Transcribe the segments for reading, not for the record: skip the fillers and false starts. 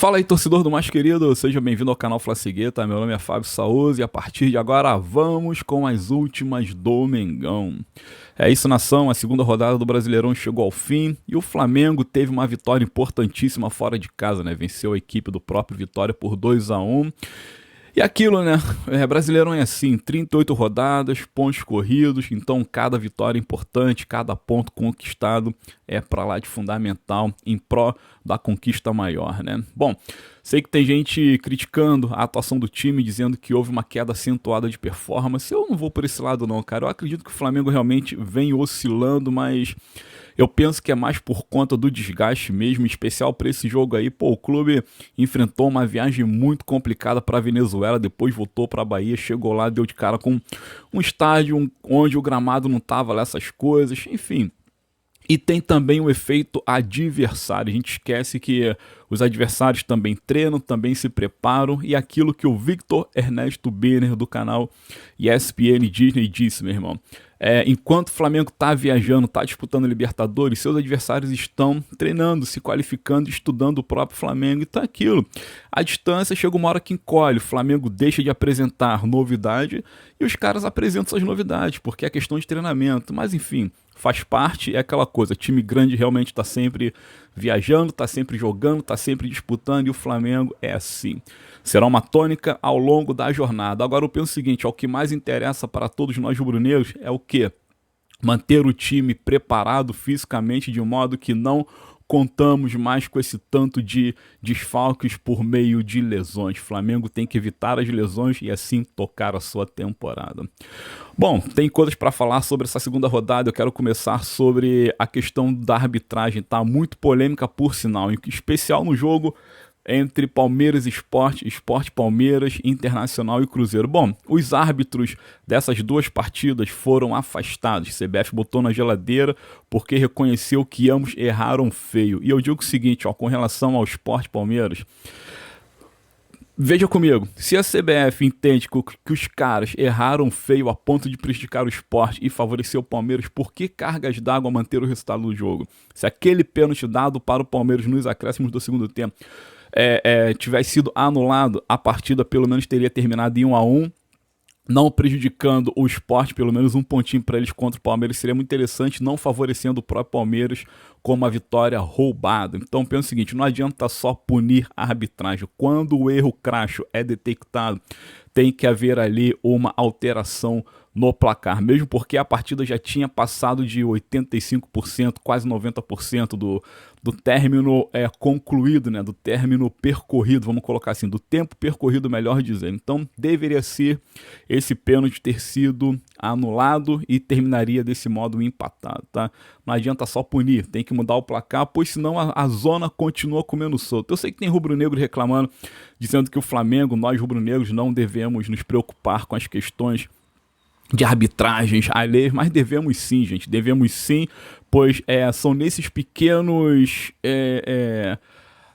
Fala aí, torcedor do mais querido, seja bem-vindo ao canal Flacigueta. Meu nome é Fábio Saúz e a partir de agora vamos com as últimas do Mengão. É isso, nação, a segunda rodada do Brasileirão chegou ao fim e o Flamengo teve uma vitória importantíssima fora de casa, né? Venceu a equipe do próprio Vitória por 2-1. E aquilo, né? Brasileirão é assim, 38 rodadas, pontos corridos, então cada vitória é importante, cada ponto conquistado é pra lá de fundamental em pró da conquista maior, né? Bom, sei que tem gente criticando a atuação do time, dizendo que houve uma queda acentuada de performance. Eu não vou por esse lado não, cara. Eu acredito que o Flamengo realmente vem oscilando, mas eu penso que é mais por conta do desgaste mesmo, em especial para esse jogo aí. Pô, o clube enfrentou uma viagem muito complicada para a Venezuela, depois voltou para a Bahia, chegou lá, deu de cara com um estádio onde o gramado não tava lá essas coisas, enfim. E tem também o efeito adversário. A gente esquece que os adversários também treinam, também se preparam. E aquilo que o Victor Ernesto Birner do canal ESPN Disney disse, meu irmão. Enquanto o Flamengo está viajando, está disputando Libertadores, seus adversários estão treinando, se qualificando, estudando o próprio Flamengo. E tá aquilo. A distância chega uma hora que encolhe. O Flamengo deixa de apresentar novidade e os caras apresentam suas novidades, porque é questão de treinamento. Mas enfim, faz parte, é aquela coisa, time grande realmente está sempre viajando, está sempre jogando, está sempre disputando, e o Flamengo é assim. Será uma tônica ao longo da jornada. Agora eu penso o seguinte, o que mais interessa para todos nós rubro-negros é o quê? Manter o time preparado fisicamente de um modo que não contamos mais com esse tanto de desfalques por meio de lesões. O Flamengo tem que evitar as lesões e assim tocar a sua temporada. Bom, tem coisas para falar sobre essa segunda rodada. Eu quero começar sobre a questão da arbitragem, tá? Muito polêmica por sinal, em especial no jogo entre Palmeiras e Sport, Sport Palmeiras, Internacional e Cruzeiro. Bom, os árbitros dessas duas partidas foram afastados. A CBF botou na geladeira porque reconheceu que ambos erraram feio. E eu digo o seguinte, com relação ao Sport Palmeiras, veja comigo, se a CBF entende que os caras erraram feio a ponto de prejudicar o Sport e favorecer o Palmeiras, por que cargas d'água manter o resultado do jogo? Se aquele pênalti dado para o Palmeiras nos acréscimos do segundo tempo tivesse sido anulado, a partida pelo menos teria terminado em 1-1, não prejudicando o Sport, pelo menos um pontinho para eles contra o Palmeiras seria muito interessante, não favorecendo o próprio Palmeiras com uma vitória roubada. Então pensa o seguinte, não adianta só punir a arbitragem, quando o erro crasso é detectado, tem que haver ali uma alteração no placar, mesmo porque a partida já tinha passado de 85%, quase 90% do término concluído, né, do término percorrido, vamos colocar assim, do tempo percorrido, melhor dizendo. Então deveria ser esse pênalti ter sido anulado e terminaria desse modo empatado, tá? Não adianta só punir, tem que mudar o placar, pois senão a zona continua comendo solto. Eu sei que tem rubro-negro reclamando, dizendo que o Flamengo, nós rubro-negros não devemos nos preocupar com as questões de arbitragens alheias, mas devemos sim, gente, devemos sim, pois são nesses pequenos,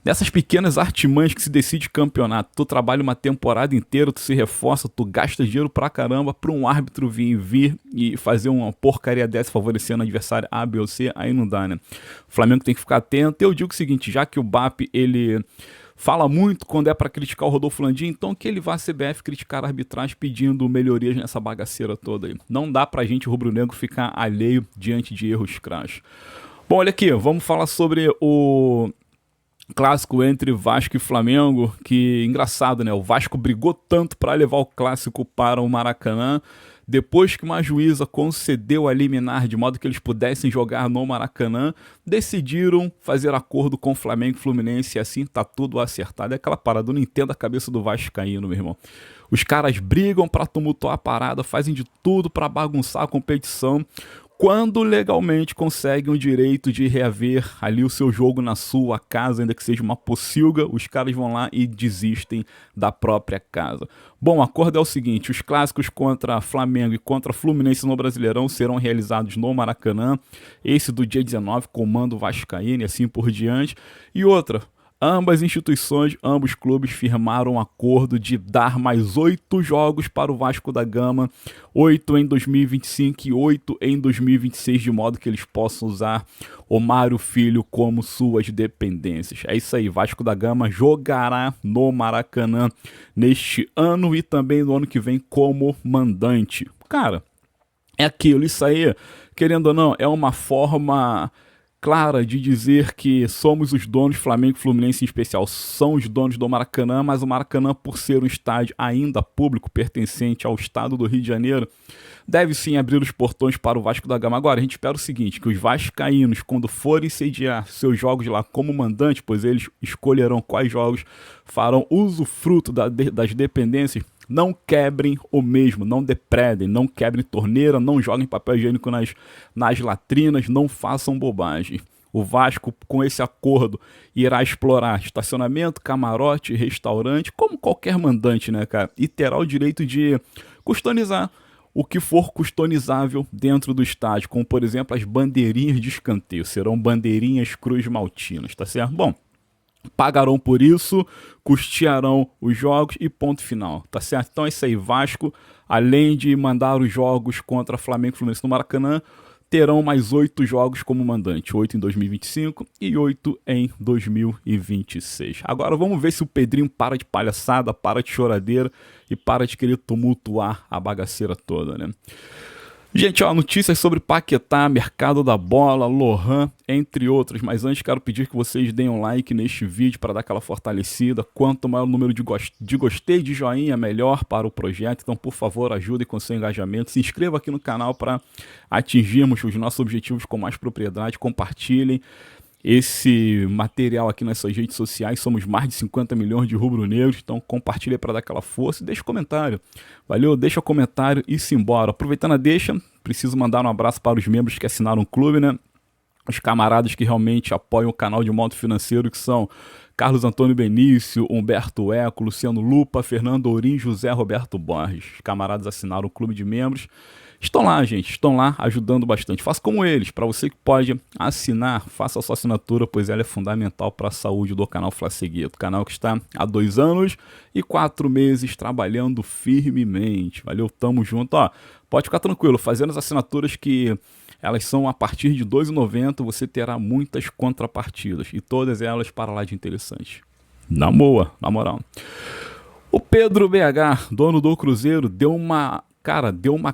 nessas pequenas artimanhas que se decide campeonato. Tu trabalha uma temporada inteira, tu se reforça, tu gasta dinheiro pra caramba pra um árbitro vir e fazer uma porcaria dessa favorecendo o adversário A, B ou C, aí não dá, né? O Flamengo tem que ficar atento. Eu digo o seguinte, já que o BAP, ele fala muito quando é para criticar o Rodolfo Landim, então que ele vá à CBF criticar a arbitragem pedindo melhorias nessa bagaceira toda aí. Não dá pra gente, rubro-negro, ficar alheio diante de erros crassos. Bom, olha aqui, vamos falar sobre o clássico entre Vasco e Flamengo, que engraçado, né? O Vasco brigou tanto para levar o clássico para o Maracanã, depois que uma juíza concedeu a liminar de modo que eles pudessem jogar no Maracanã, decidiram fazer acordo com Flamengo e Fluminense e assim tá tudo acertado. É aquela parada, eu não entendo a cabeça do vascaíno, meu irmão. Os caras brigam pra tumultuar a parada, fazem de tudo pra bagunçar a competição, quando legalmente conseguem o direito de reaver ali o seu jogo na sua casa, ainda que seja uma pocilga, os caras vão lá e desistem da própria casa. Bom, o acordo é o seguinte, os clássicos contra Flamengo e contra Fluminense no Brasileirão serão realizados no Maracanã, esse do dia 19, comando vascaíno e assim por diante. E outra, Ambas instituições, ambos clubes firmaram um acordo de dar mais 8 jogos para o Vasco da Gama, 8 em 2025 e 8 em 2026, de modo que eles possam usar o Mário Filho como suas dependências. É isso aí, Vasco da Gama jogará no Maracanã neste ano e também no ano que vem como mandante. Cara, é aquilo, isso aí, querendo ou não, é uma forma clara de dizer que somos os donos, Flamengo e Fluminense em especial, são os donos do Maracanã, mas o Maracanã, por ser um estádio ainda público, pertencente ao estado do Rio de Janeiro, deve sim abrir os portões para o Vasco da Gama. Agora, a gente espera o seguinte, que os vascaínos, quando forem sediar seus jogos lá como mandante, pois eles escolherão quais jogos farão usufruto das dependências, não quebrem o mesmo, não depredem, não quebrem torneira, não joguem papel higiênico nas latrinas, não façam bobagem. O Vasco, com esse acordo, irá explorar estacionamento, camarote, restaurante, como qualquer mandante, né, cara? E terá o direito de customizar o que for customizável dentro do estádio, como, por exemplo, as bandeirinhas de escanteio. Serão bandeirinhas Cruz Maltinas, tá certo? Bom, pagarão por isso, custearão os jogos e ponto final, tá certo? Então é isso aí, Vasco, além de mandar os jogos contra Flamengo e Fluminense no Maracanã, terão mais 8 jogos como mandante, 8 em 2025 e 8 em 2026. Agora vamos ver se o Pedrinho para de palhaçada, para de choradeira e para de querer tumultuar a bagaceira toda, né? Gente, ó, notícias sobre Paquetá, mercado da bola, Lohan, entre outros. Mas antes quero pedir que vocês deem um like neste vídeo para dar aquela fortalecida. Quanto maior o número de gostei, de joinha, melhor para o projeto. Então, por favor, ajudem com seu engajamento. Se inscreva aqui no canal para atingirmos os nossos objetivos com mais propriedade. Compartilhem esse material aqui nas suas redes sociais. Somos mais de 50 milhões de rubro-negros, então compartilha para dar aquela força e deixa um comentário. Valeu? Deixa o comentário e se embora. Aproveitando a deixa, preciso mandar um abraço para os membros que assinaram o clube, né? Os camaradas que realmente apoiam o canal de modo financeiro, que são Carlos Antônio Benício, Humberto Eco, Luciano Lupa, Fernando Ourim, José Roberto Borges. Os camaradas assinaram o clube de membros. Estão lá, gente, estão lá ajudando bastante. Faça como eles. Para você que pode assinar, faça a sua assinatura, pois ela é fundamental para a saúde do canal Fla-Cegueto. Canal que está há 2 anos e 4 meses trabalhando firmemente. Valeu, tamo junto. Ó, pode ficar tranquilo, fazendo as assinaturas que elas são a partir de R$ 2,90, você terá muitas contrapartidas e todas elas para lá de interessante. Na boa, na moral. O Pedro BH, dono do Cruzeiro, deu uma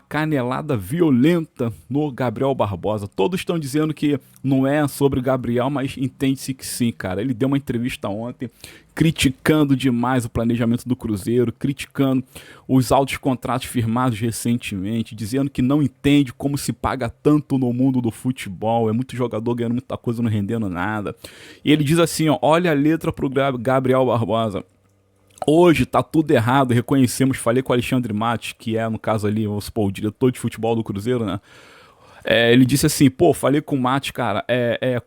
canelada violenta no Gabriel Barbosa. Todos estão dizendo que não é sobre o Gabriel, mas entende-se que sim, cara. Ele deu uma entrevista ontem criticando demais o planejamento do Cruzeiro, criticando os altos contratos firmados recentemente, dizendo que não entende como se paga tanto no mundo do futebol, é muito jogador ganhando muita coisa, não rendendo nada. E ele diz assim, ó, olha a letra pro Gabriel Barbosa. Hoje tá tudo errado, reconhecemos, falei com o Alexandre Matos, que é, no caso ali, vamos supor, o diretor de futebol do Cruzeiro, né? Ele disse assim, pô, falei com o Matos, cara,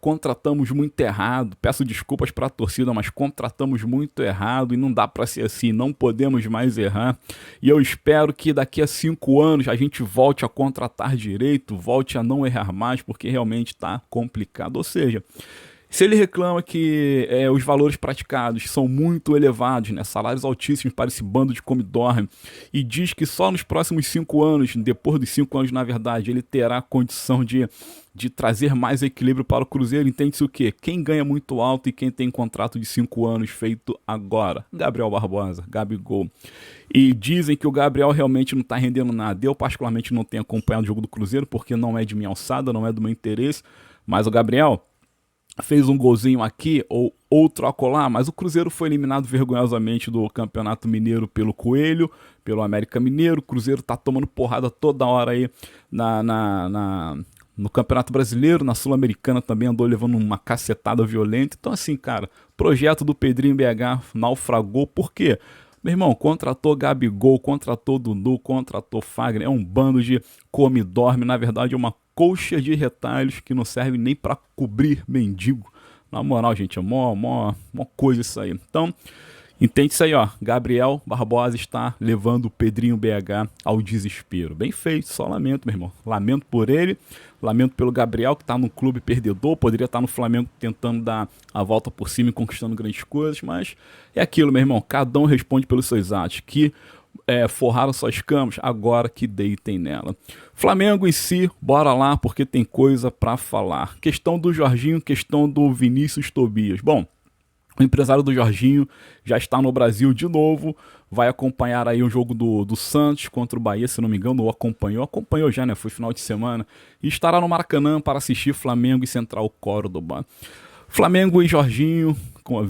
contratamos muito errado, peço desculpas pra torcida, mas contratamos muito errado e não dá pra ser assim, não podemos mais errar. E eu espero que daqui a 5 anos a gente volte a contratar direito, volte a não errar mais, porque realmente tá complicado. Ou seja, se ele reclama que os valores praticados são muito elevados, né, salários altíssimos para esse bando de come-dorme, e diz que só nos próximos 5 anos, depois dos 5 anos, na verdade, ele terá condição de trazer mais equilíbrio para o Cruzeiro, entende-se o quê? Quem ganha muito alto e quem tem contrato de 5 anos feito agora? Gabriel Barbosa, Gabigol. E dizem que o Gabriel realmente não está rendendo nada. Eu, particularmente, não tenho acompanhado o jogo do Cruzeiro, porque não é de minha alçada, não é do meu interesse, mas o Gabriel fez um golzinho aqui ou outro acolá, mas o Cruzeiro foi eliminado vergonhosamente do Campeonato Mineiro pelo Coelho, pelo América Mineiro. O Cruzeiro tá tomando porrada toda hora aí no Campeonato Brasileiro, na Sul-Americana também andou levando uma cacetada violenta. Então assim, cara, projeto do Pedrinho BH naufragou. Por quê? Meu irmão, contratou Gabigol, contratou Dudu, contratou Fagner, é um bando de come-dorme, na verdade é uma colcha de retalhos que não serve nem para cobrir mendigo. Na moral, gente, é mó coisa isso aí. Então, entende isso aí, ó. Gabriel Barbosa está levando o Pedrinho BH ao desespero. Bem feito, só lamento, meu irmão. Lamento por ele, Lamento pelo Gabriel, que está no clube perdedor, poderia estar no Flamengo tentando dar a volta por cima e conquistando grandes coisas, mas é aquilo, meu irmão, cada um responde pelos seus atos, que forraram suas camas, agora que deitem nela. Flamengo em si, bora lá, porque tem coisa para falar. Questão do Jorginho, questão do Vinícius Tobias. Bom, o empresário do Jorginho já está no Brasil de novo, vai acompanhar aí o jogo do Santos contra o Bahia, se não me engano, ou acompanhou já, né? Foi final de semana, e estará no Maracanã para assistir Flamengo e Central Córdoba. Flamengo e Jorginho,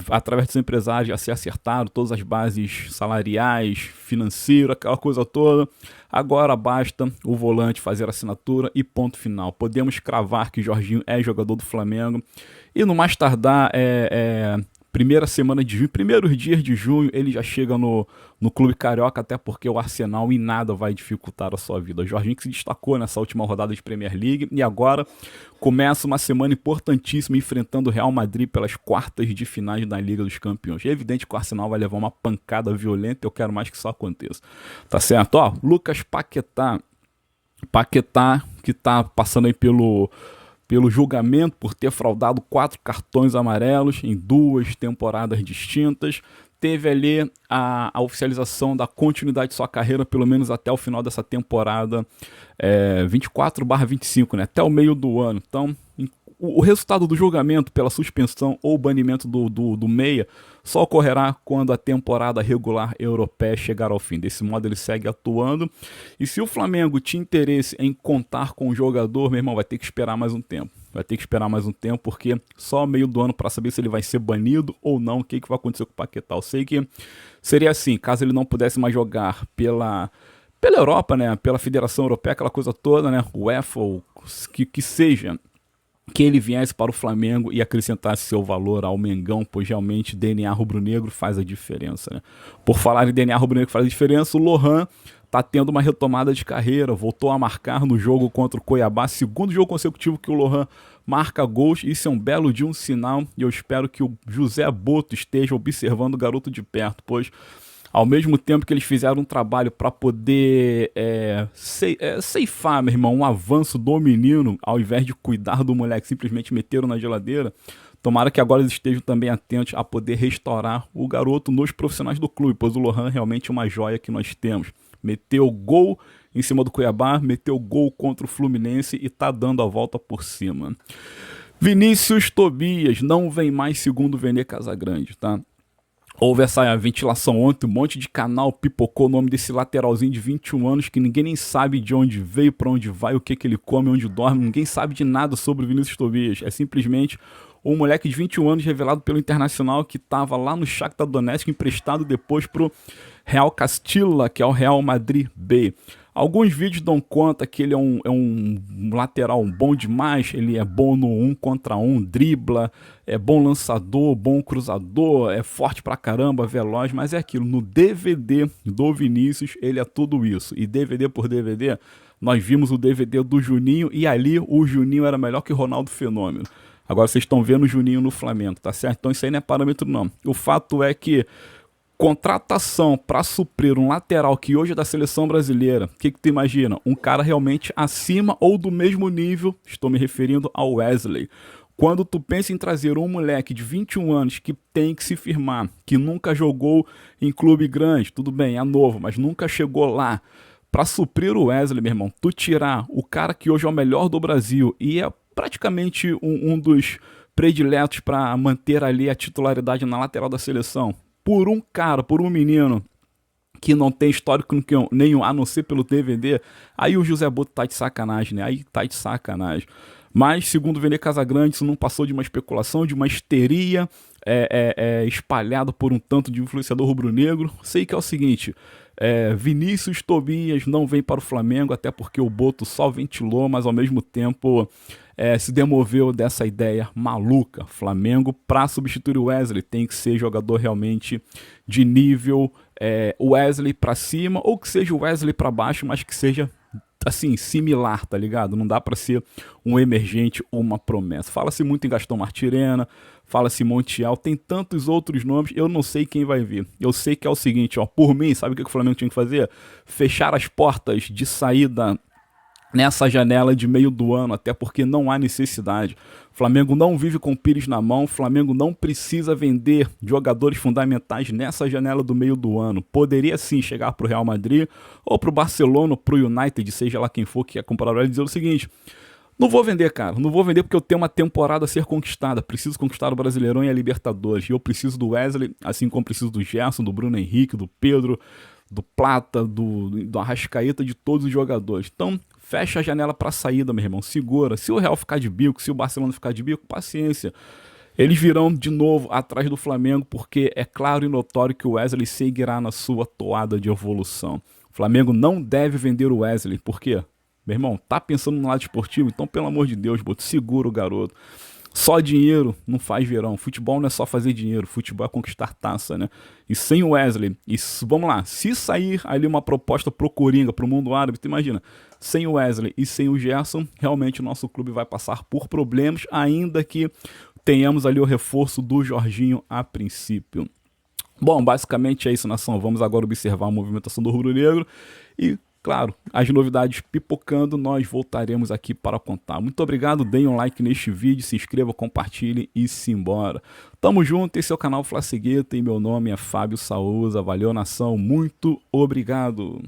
através dos empresários, já se acertaram todas as bases salariais, financeiras, aquela coisa toda. Agora basta o volante fazer a assinatura e ponto final. Podemos cravar que Jorginho é jogador do Flamengo. E no mais tardar, primeira semana de junho, primeiros dias de junho, ele já chega no Clube Carioca, até porque o Arsenal em nada vai dificultar a sua vida. O Jorginho que se destacou nessa última rodada de Premier League e agora começa uma semana importantíssima enfrentando o Real Madrid pelas quartas de finais da Liga dos Campeões. É evidente que o Arsenal vai levar uma pancada violenta, eu quero mais que isso aconteça. Tá certo? Ó, Lucas Paquetá que tá passando aí pelo julgamento por ter fraudado 4 cartões amarelos em 2 temporadas distintas. Teve ali a oficialização da continuidade de sua carreira, pelo menos até o final dessa temporada 24/25, né? Até o meio do ano. Então, o resultado do julgamento pela suspensão ou banimento do meia só ocorrerá quando a temporada regular europeia chegar ao fim. Desse modo ele segue atuando. E se o Flamengo tinha interesse em contar com o jogador, meu irmão, vai ter que esperar mais um tempo. Porque só meio do ano para saber se ele vai ser banido ou não, o que vai acontecer com o Paquetá. Eu sei que seria assim, caso ele não pudesse mais jogar pela Europa, né, pela Federação Europeia, aquela coisa toda, né, UEFA, que seja, que ele viesse para o Flamengo e acrescentasse seu valor ao Mengão, pois realmente DNA rubro-negro faz a diferença, né? Por falar em DNA rubro-negro faz a diferença, o Lohan tá tendo uma retomada de carreira, voltou a marcar no jogo contra o Cuiabá, segundo jogo consecutivo que o Lohan marca gols, isso é um belo de um sinal, e eu espero que o José Boto esteja observando o garoto de perto, pois ao mesmo tempo que eles fizeram um trabalho para poder ceifar, meu irmão, um avanço do menino, ao invés de cuidar do moleque, simplesmente meteram na geladeira. Tomara que agora eles estejam também atentos a poder restaurar o garoto nos profissionais do clube, pois o Lohan realmente é uma joia que nós temos. Meteu gol em cima do Cuiabá, meteu gol contra o Fluminense e tá dando a volta por cima. Vinícius Tobias não vem mais, segundo o Vene Casagrande, tá? Houve essa ventilação ontem, um monte de canal pipocou o nome desse lateralzinho de 21 anos que ninguém nem sabe de onde veio, para onde vai, o que ele come, onde dorme, ninguém sabe de nada sobre o Vinícius Tobias. É simplesmente um moleque de 21 anos revelado pelo Internacional que estava lá no Shakhtar Donetsk, emprestado depois pro Real Castilla, que é o Real Madrid B. Alguns vídeos dão conta que ele é um lateral bom demais, ele é bom no 1 contra 1, dribla, é bom lançador, bom cruzador, é forte pra caramba, veloz, mas é aquilo, no DVD do Vinícius ele é tudo isso, e DVD por DVD, nós vimos o DVD do Juninho e ali o Juninho era melhor que o Ronaldo Fenômeno. Agora vocês estão vendo o Juninho no Flamengo, tá certo? Então isso aí não é parâmetro não. O fato é que contratação para suprir um lateral que hoje é da seleção brasileira, o que tu imagina? Um cara realmente acima ou do mesmo nível, estou me referindo ao Wesley. Quando tu pensa em trazer um moleque de 21 anos que tem que se firmar, que nunca jogou em clube grande, tudo bem, é novo, mas nunca chegou lá, para suprir o Wesley, meu irmão, tu tirar o cara que hoje é o melhor do Brasil e é praticamente um dos prediletos para manter ali a titularidade na lateral da seleção, por um cara, por um menino que não tem histórico nenhum, a não ser pelo DVD, aí o José Boto tá de sacanagem, né? Aí tá de sacanagem. Mas, segundo o Vene Casagrande, isso não passou de uma especulação, de uma histeria espalhada por um tanto de influenciador rubro-negro. Sei que é o seguinte, Vinícius Tobias não vem para o Flamengo, até porque o Boto só ventilou, mas ao mesmo tempo se demoveu dessa ideia maluca. Flamengo, para substituir o Wesley, tem que ser jogador realmente de nível Wesley para cima, ou que seja o Wesley para baixo, mas que seja assim, similar, tá ligado? Não dá pra ser um emergente ou uma promessa. Fala-se muito em Gastão Martirena, fala-se em Montiel, tem tantos outros nomes, eu não sei quem vai vir. Eu sei que é o seguinte, ó, por mim, sabe o que o Flamengo tinha que fazer? Fechar as portas de saída nessa janela de meio do ano, até porque não há necessidade. O Flamengo não vive com o Pires na mão, o Flamengo não precisa vender jogadores fundamentais nessa janela do meio do ano. Poderia sim chegar para o Real Madrid ou para o Barcelona, para o United, seja lá quem for que quer comprar ele, dizer o seguinte: não vou vender, cara. Não vou vender porque eu tenho uma temporada a ser conquistada. Preciso conquistar o Brasileirão e a Libertadores. E eu preciso do Wesley, assim como preciso do Gerson, do Bruno Henrique, do Pedro, do Plata, do Arrascaeta, de todos os jogadores. Então, fecha a janela para saída, meu irmão. Segura. Se o Real ficar de bico, se o Barcelona ficar de bico, paciência. Eles virão de novo atrás do Flamengo, porque é claro e notório que o Wesley seguirá na sua toada de evolução. O Flamengo não deve vender o Wesley, por quê? Meu irmão, tá pensando no lado esportivo? Então, pelo amor de Deus, boto, segura o garoto. Só dinheiro não faz verão. Futebol não é só fazer dinheiro, futebol é conquistar taça, né? E sem o Wesley, vamos lá, se sair ali uma proposta pro Coringa, pro mundo árabe, tu imagina, sem o Wesley e sem o Gerson, realmente o nosso clube vai passar por problemas, ainda que tenhamos ali o reforço do Jorginho a princípio. Bom, basicamente é isso, nação. Vamos agora observar a movimentação do rubro-negro e, claro, as novidades pipocando, nós voltaremos aqui para contar. Muito obrigado, deem um like neste vídeo, se inscreva, compartilhem e simbora. Tamo junto, esse é o canal Flasigueta e meu nome é Fábio Souza. Valeu, nação, muito obrigado.